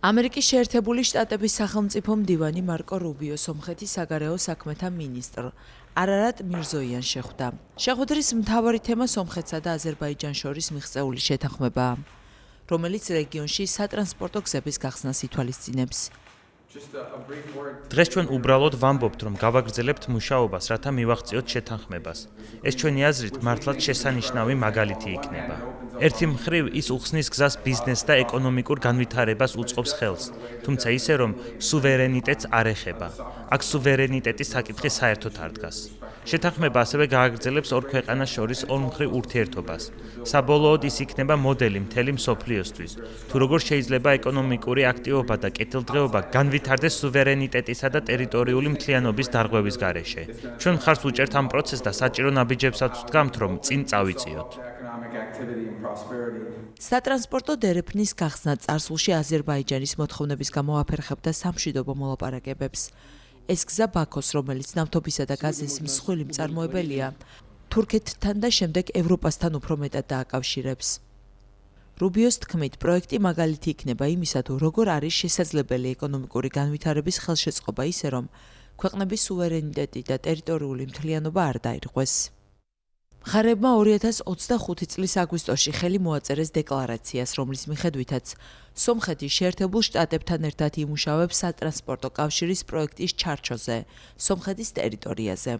ამერიკის შეერთებული შტატების სახელმწიფო მდივანი მარკო რუბიო სომხეთის საგარეო საქმეთა მინისტრ არარატ მირზოიანს შეხვდა. შეხვედრის მთავარი თემა სომხეთსა და აზერბაიჯანს შორის მიღწეული შეთანხმებაა, რომელიც რეგიონში სატრანსპორტო გზების გახსნას ითვალისწინებს. დღეს ჩვენ უბრალოდ ვამბობთ, რომ გავაგრძელებთ მუშაობას, რათა მივაღწიოთ შეთანხმებას. ეს ჩვენი აზრით მართლაც შესანიშნავი მაგალითი იქნება. ერთი მხრივ ის უხსნის გზას ბიზნეს და ეკონომიკურ განვითარებას უწყობს ხელს, თუმცა ისე, რომ სუვერენიტეტს არ ეხება. აქ სუვერენიტეტის საკითხი საერთოდ არ დგას. შეთანხმება ასევე გააგრძელებს ორ ქვეყანას შორის ორმხრივ ურთიერთობას. საბოლოოდ ის იქნება მოდელი მთელი მსოფლიოსთვის, თუ როგორ შეიძლება ეკონომიკური აქტივობა და კეთილდღეობა განვითარდეს სუვერენიტეტისა და ტერიტორიული მთლიანობის დარღვევის გარეშე. ჩვენ მხარს უჭერთ ამ პროცესს და საჭირო ნაბიჯებსაც ვდგამთ, რომ წინ წავიწიოთ. სატრანსპორტო დერეფნის გახსნა წარსულში აზერბაიჯანის მოთხოვნების გამო აფერხებდა სამშვიდობო მოლაპარაკებებს. ეს გზა ბაქოს, რომელიც ნავთობისა და გაზის მსხვილი მწარმოებელია, თურქეთთან და შემდეგ ევროპასთან უფრო მეტად დააკავშირებს. რუბიოს თქმით, პროექტი მაგალითი იქნება იმისა, თუ როგორ არის შესაძლებელი ეკონომიკური განვითარების ხელშეწყობა ისე, რომ ქვეყნების სუვერენიტეტი და ტერიტორიული მთლიანობა არ დაირღვეს. მხარეებმა 2025 წლის აგვისტოში ხელი მოაწერეს დეკლარაციას, რომლის მიხედვითაც სომხეთი შეერთებულ შტატებთან ერთად იმუშავებს სატრანსპორტო კავშირის პროექტის ჩარჩოზე, სომხეთის ტერიტორიაზე.